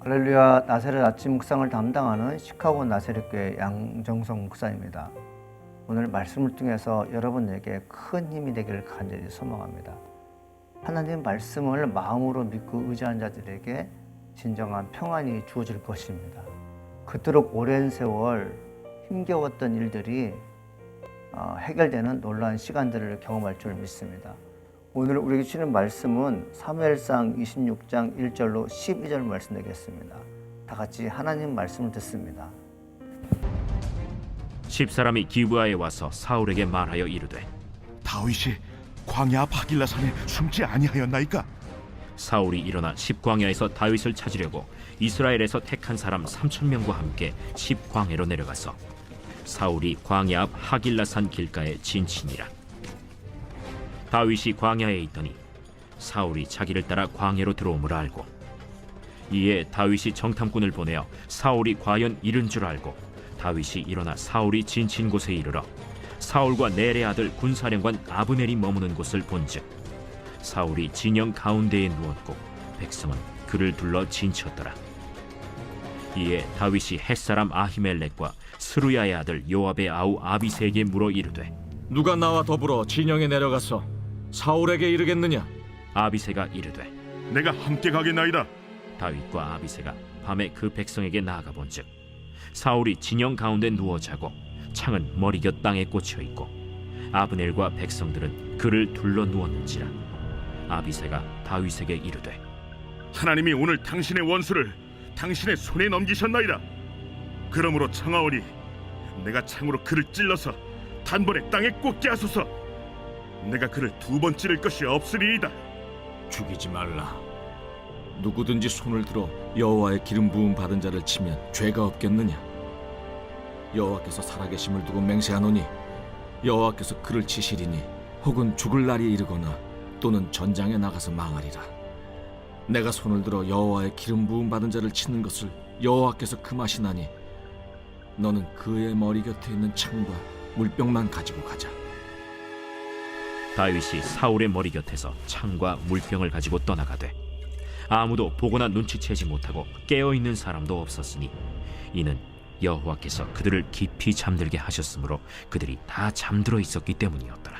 할렐루야, 나세렛 아침 묵상을 담당하는 시카고 나세렛교회 양정성 목사입니다. 오늘 말씀을 통해서 여러분에게 큰 힘이 되기를 간절히 소망합니다. 하나님 말씀을 마음으로 믿고 의지한 자들에게 진정한 평안이 주어질 것입니다. 그토록 오랜 세월 힘겨웠던 일들이 해결되는 놀라운 시간들을 경험할 줄 믿습니다. 오늘 우리에게 주시는 말씀은 사무엘상 26장 1절로 12절 말씀 되겠습니다. 다 같이 하나님 말씀을 듣습니다. 10사람이 기브아에 와서 사울에게 말하여 이르되 다윗이 광야 앞 하길라산에 숨지 아니하였나이까? 사울이 일어나 십광야에서 다윗을 찾으려고 이스라엘에서 택한 사람 3,000명과 함께 십광야로 내려가서 사울이 광야 앞 하길라산 길가에 진친이라. 다윗이 광야에 있더니 사울이 자기를 따라 광야로 들어옴을 알고 이에 다윗이 정탐꾼을 보내어 사울이 과연 이른 줄 알고 다윗이 일어나 사울이 진친 곳에 이르러 사울과 넬의 아들 군사령관 아브넬이 머무는 곳을 본즉 사울이 진영 가운데에 누웠고 백성은 그를 둘러 진쳤더라. 이에 다윗이 햇사람 아히멜렉과 스루야의 아들 요압의 아우 아비새에게 물어 이르되 누가 나와 더불어 진영에 내려가서 사울에게 이르겠느냐? 아비새가 이르되 내가 함께 가겠나이다. 다윗과 아비새가 밤에 그 백성에게 나아가 본즉 사울이 진영 가운데 누워 자고 창은 머리곁 땅에 꽂혀 있고 아브넬과 백성들은 그를 둘러 누웠는지라. 아비새가 다윗에게 이르되 하나님이 오늘 당신의 원수를 당신의 손에 넘기셨나이다. 그러므로 청하오니 내가 창으로 그를 찔러서 단번에 땅에 꽂게 하소서. 내가 그를 2번 찌를 것이 없으리이다. 죽이지 말라. 누구든지 손을 들어 여호와의 기름 부음 받은 자를 치면 죄가 없겠느냐? 여호와께서 살아계심을 두고 맹세하노니 여호와께서 그를 치시리니 혹은 죽을 날이 이르거나 또는 전장에 나가서 망하리라. 내가 손을 들어 여호와의 기름 부음 받은 자를 치는 것을 여호와께서 금하시나니 너는 그의 머리 곁에 있는 창과 물병만 가지고 가자. 다윗이 사울의 머리 곁에서 창과 물병을 가지고 떠나가되 아무도 보거나 눈치채지 못하고 깨어있는 사람도 없었으니 이는 여호와께서 그들을 깊이 잠들게 하셨으므로 그들이 다 잠들어 있었기 때문이었더라.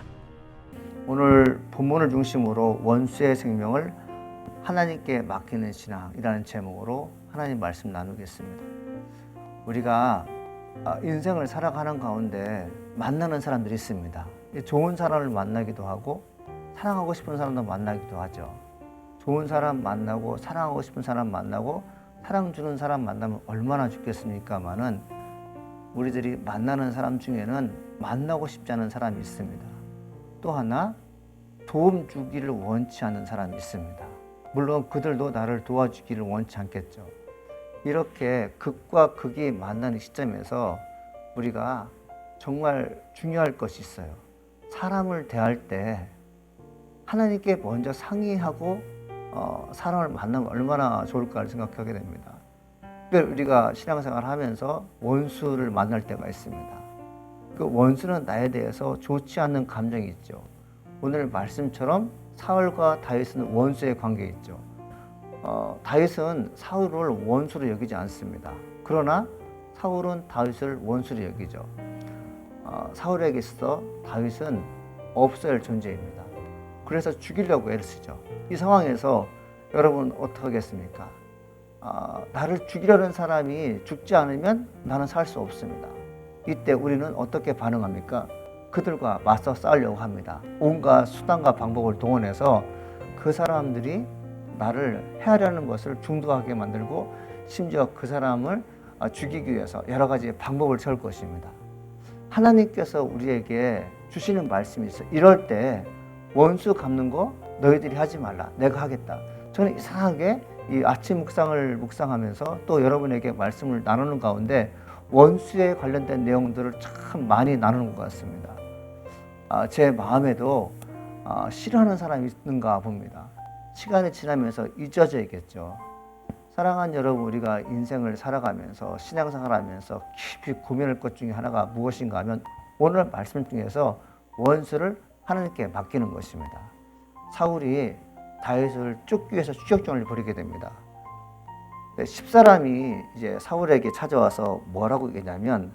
오늘 본문을 중심으로 원수의 생명을 하나님께 맡기는 신앙이라는 제목으로 하나님 말씀 나누겠습니다. 우리가 인생을 살아가는 가운데 만나는 사람들이 있습니다. 좋은 사람을 만나기도 하고 사랑하고 싶은 사람도 만나기도 하죠. 좋은 사람 만나고 사랑하고 싶은 사람 만나고 사랑 주는 사람 만나면 얼마나 좋겠습니까마는 우리들이 만나는 사람 중에는 만나고 싶지 않은 사람이 있습니다. 또 하나 도움 주기를 원치 않는 사람이 있습니다. 물론 그들도 나를 도와주기를 원치 않겠죠. 이렇게 극과 극이 만나는 시점에서 우리가 정말 중요할 것이 있어요. 사람을 대할 때 하나님께 먼저 상의하고 사람을 만나면 얼마나 좋을까를 생각하게 됩니다. 특별히 우리가 신앙생활을 하면서 원수를 만날 때가 있습니다. 그 원수는 나에 대해서 좋지 않는 감정이 있죠. 오늘 말씀처럼 사울과 다윗은 원수의 관계에 있죠. 다윗은 사울을 원수로 여기지 않습니다. 그러나 사울은 다윗을 원수로 여기죠. 사울에게 있어 다윗은 없어야 할 존재입니다. 그래서 죽이려고 애를 쓰죠. 이 상황에서 여러분 어떻게 하겠습니까? 나를 죽이려는 사람이 죽지 않으면 나는 살 수 없습니다. 이때 우리는 어떻게 반응합니까? 그들과 맞서 싸우려고 합니다. 온갖 수단과 방법을 동원해서 그 사람들이 나를 해하려는 것을 중도하게 만들고 심지어 그 사람을 죽이기 위해서 여러 가지 방법을 채울 것입니다. 하나님께서 우리에게 주시는 말씀이 있어요. 이럴 때 원수 갚는 거 너희들이 하지 말라. 내가 하겠다. 저는 이상하게 이 아침 묵상하면서 또 여러분에게 말씀을 나누는 가운데 원수에 관련된 내용들을 참 많이 나누는 것 같습니다. 제 마음에도 싫어하는 사람이 있는가 봅니다. 시간이 지나면서 잊어져야겠죠. 사랑하는 여러분, 우리가 인생을 살아가면서 신앙생활하면서 깊이 고민할 것 중에 하나가 무엇인가 하면 오늘 말씀 중에서 원수를 하나님께 맡기는 것입니다. 사울이 다윗을 쫓기 위해서 추격전을 벌이게 됩니다. 10사람이 이제 사울에게 찾아와서 뭐라고 얘기냐면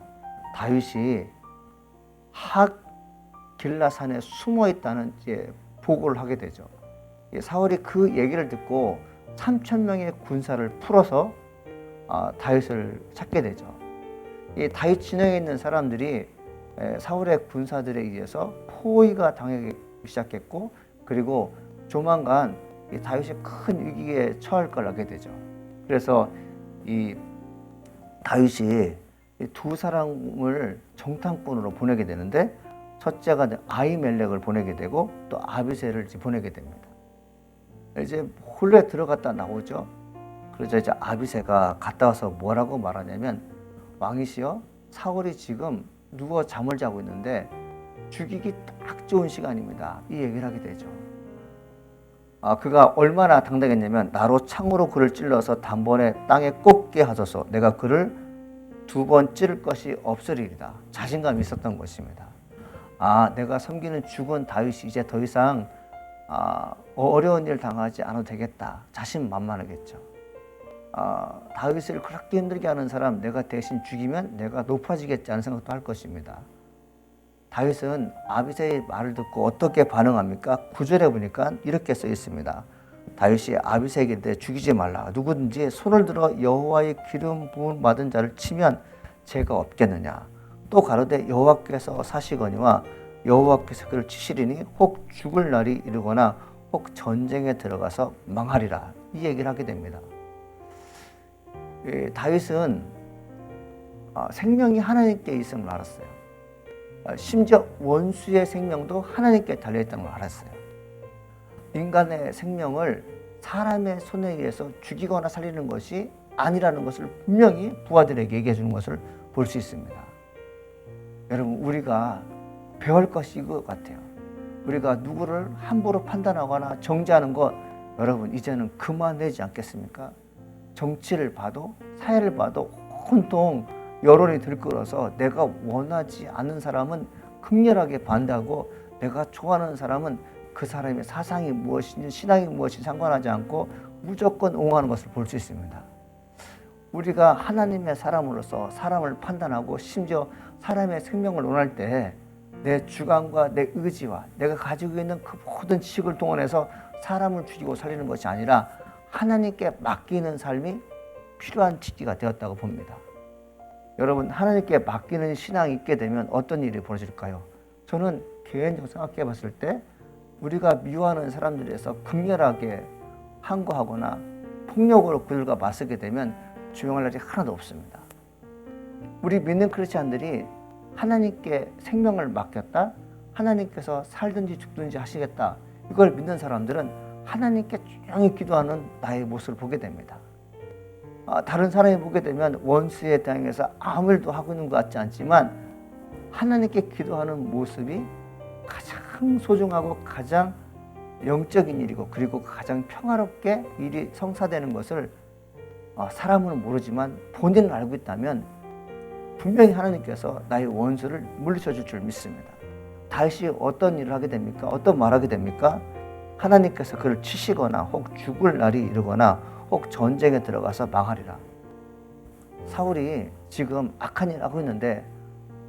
다윗이 하길라산에 숨어 있다는 이제 보고를 하게 되죠. 사울이 그 얘기를 듣고 3,000명의 군사를 풀어서 다윗을 찾게 되죠. 이 다윗 진영에 있는 사람들이 사울의 군사들에 의해서 포위가 당하기 시작했고, 그리고 조만간 이 다윗이 큰 위기에 처할 걸 알게 되죠. 그래서 이 다윗이 이 두 사람을 정탐꾼으로 보내게 되는데, 첫째가 아히멜렉을 보내게 되고 또 아비새를 보내게 됩니다. 이제 홀에 들어갔다 나오죠. 그래서 이제 아비새가 갔다 와서 뭐라고 말하냐면, 왕이시여, 사울이 지금 누워 잠을 자고 있는데 죽이기 딱 좋은 시간입니다. 이 얘기를 하게 되죠. 그가 얼마나 당당했냐면, 나로 창으로 그를 찔러서 단번에 땅에 꽂게 하소서. 내가 그를 2번 찌를 것이 없으리이다. 자신감이 있었던 것입니다. 내가 섬기는 죽은 다윗이 이제 더 이상 어려운 일 당하지 않아도 되겠다. 자신만만하겠죠. 다윗을 그렇게 힘들게 하는 사람 내가 대신 죽이면 내가 높아지겠지 하는 생각도 할 것입니다. 다윗은 아비새의 말을 듣고 어떻게 반응합니까? 9절에 보니까 이렇게 써 있습니다. 다윗이 아비새에게 이르되 죽이지 말라. 누구든지 손을 들어 여호와의 기름 부음 받은 자를 치면 죄가 없겠느냐. 또 가로되 여호와께서 사시거니와 여호와께서 그를 치시리니 혹 죽을 날이 이르거나 혹 전쟁에 들어가서 망하리라. 이 얘기를 하게 됩니다. 다윗은 생명이 하나님께 있음을 알았어요. 심지어 원수의 생명도 하나님께 달려있다는 걸 알았어요. 인간의 생명을 사람의 손에 의해서 죽이거나 살리는 것이 아니라는 것을 분명히 부하들에게 얘기해 주는 것을 볼 수 있습니다. 여러분, 우리가 배울 것이 이것 같아요. 우리가 누구를 함부로 판단하거나 정죄하는 것, 여러분 이제는 그만되지 않겠습니까? 정치를 봐도 사회를 봐도 온통 여론이 들끓어서 내가 원하지 않는 사람은 극렬하게 반대하고, 내가 좋아하는 사람은 그 사람의 사상이 무엇인지 신앙이 무엇인지 상관하지 않고 무조건 옹호하는 것을 볼 수 있습니다. 우리가 하나님의 사람으로서 사람을 판단하고 심지어 사람의 생명을 원할 때 내 주관과 내 의지와 내가 가지고 있는 그 모든 지식을 동원해서 사람을 죽이고 살리는 것이 아니라 하나님께 맡기는 삶이 필요한 시기가 되었다고 봅니다. 여러분, 하나님께 맡기는 신앙이 있게 되면 어떤 일이 벌어질까요? 저는 개인적으로 생각해 봤을 때 우리가 미워하는 사람들에서 극렬하게 항거하거나 폭력으로 그들과 맞서게 되면 조용할 날이 하나도 없습니다. 우리 믿는 크리스찬들이 하나님께 생명을 맡겼다, 하나님께서 살든지 죽든지 하시겠다, 이걸 믿는 사람들은 하나님께 조용히 기도하는 나의 모습을 보게 됩니다. 다른 사람이 보게 되면 원수에 대항해서 아무 일도 하고 있는 것 같지 않지만 하나님께 기도하는 모습이 가장 소중하고 가장 영적인 일이고, 그리고 가장 평화롭게 일이 성사되는 것을 사람은 모르지만 본인은 알고 있다면 분명히 하나님께서 나의 원수를 물리쳐 줄 줄 믿습니다. 다윗이 어떤 일을 하게 됩니까? 어떤 말을 하게 됩니까? 하나님께서 그를 치시거나 혹 죽을 날이 이르거나 혹 전쟁에 들어가서 망하리라. 사울이 지금 악한 일을 하고 있는데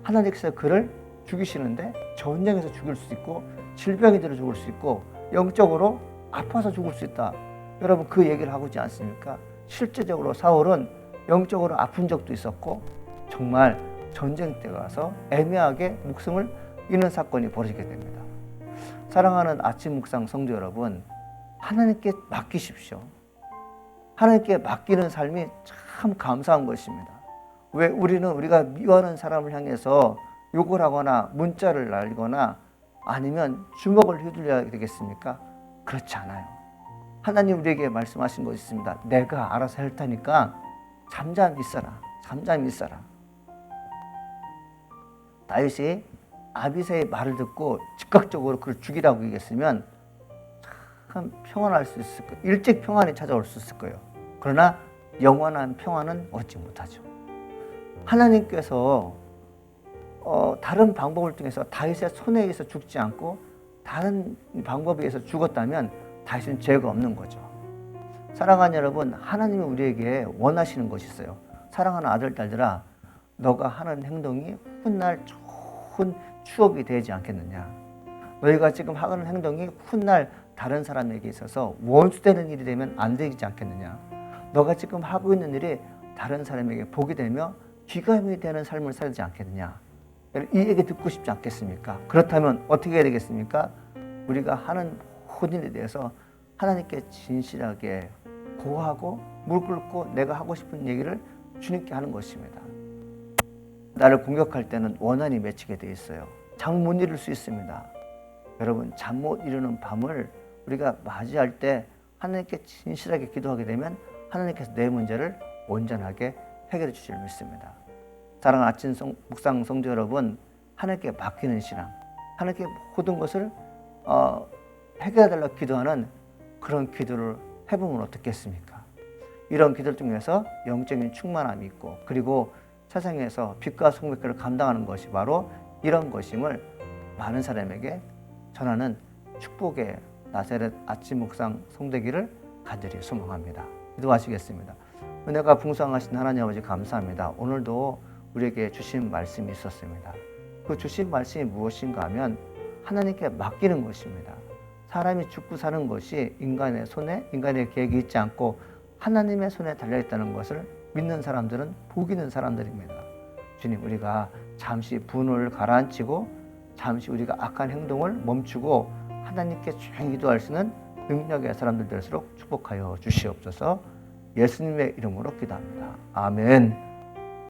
하나님께서 그를 죽이시는데 전쟁에서 죽을 수 있고 질병이 들어 죽을 수 있고 영적으로 아파서 죽을 수 있다. 여러분, 그 얘기를 하고 있지 않습니까? 실제적으로 사울은 영적으로 아픈 적도 있었고 정말 전쟁 때 가서 애매하게 목숨을 잃는 사건이 벌어지게 됩니다. 사랑하는 아침 묵상 성도 여러분, 하나님께 맡기십시오. 하나님께 맡기는 삶이 참 감사한 것입니다. 왜 우리가 미워하는 사람을 향해서 욕을 하거나 문자를 날리거나 아니면 주먹을 휘둘려야 되겠습니까? 그렇지 않아요. 하나님 우리에게 말씀하신 것이 있습니다. 내가 알아서 할 테니까 잠잠히 있어라. 잠잠히 있어라. 다윗이 아비새의 말을 듣고 즉각적으로 그를 죽이라고 얘기했으면 참 평안할 수 있을 거예요. 일찍 평안이 찾아올 수 있을 거예요. 그러나 영원한 평안은 얻지 못하죠. 하나님께서 다른 방법을 통해서 다윗의 손에 의해서 죽지 않고 다른 방법에 의해서 죽었다면 다윗은 죄가 없는 거죠. 사랑하는 여러분, 하나님이 우리에게 원하시는 것이 있어요. 사랑하는 아들, 딸들아, 너가 하는 행동이 훗날 좋은 추억이 되지 않겠느냐. 너희가 지금 하는 행동이 훗날 다른 사람에게 있어서 원수되는 일이 되면 안 되지 않겠느냐. 너가 지금 하고 있는 일이 다른 사람에게 복이 되며 귀감이 되는 삶을 살지 않겠느냐. 이 얘기 듣고 싶지 않겠습니까? 그렇다면 어떻게 해야 되겠습니까? 우리가 하는 모든 일에 대해서 하나님께 진실하게 고하고 무릎 꿇고 내가 하고 싶은 얘기를 주님께 하는 것입니다. 나를 공격할 때는 원한이 맺히게 돼 있어요. 잠 못 이룰 수 있습니다. 여러분, 잠 못 이루는 밤을 우리가 맞이할 때 하나님께 진실하게 기도하게 되면 하나님께서 내 문제를 온전하게 해결해 주실 믿습니다. 사랑하는 아침 묵상 성도 여러분, 하나님께 맡기는 신앙, 하나님께 모든 것을 해결해달라고 기도하는 그런 기도를 해보면 어떻겠습니까? 이런 기도를 통해서 영적인 충만함이 있고, 그리고 세상에서 빛과 성백을 감당하는 것이 바로 이런 것임을 많은 사람에게 전하는 축복의 나사렛 아침 묵상 성되기를 간절히 소망합니다. 기도하시겠습니다. 은혜가 풍성하신 하나님 아버지 감사합니다. 오늘도 우리에게 주신 말씀이 있었습니다. 그 주신 말씀이 무엇인가 하면 하나님께 맡기는 것입니다. 사람이 죽고 사는 것이 인간의 손에, 인간의 계획이 있지 않고 하나님의 손에 달려있다는 것을 믿는 사람들은 복 있는 사람들입니다. 주님, 우리가 잠시 분을 가라앉히고 잠시 우리가 악한 행동을 멈추고 하나님께 조용히 기도할 수 있는 능력의 사람들 될수록 축복하여 주시옵소서. 예수님의 이름으로 기도합니다. 아멘.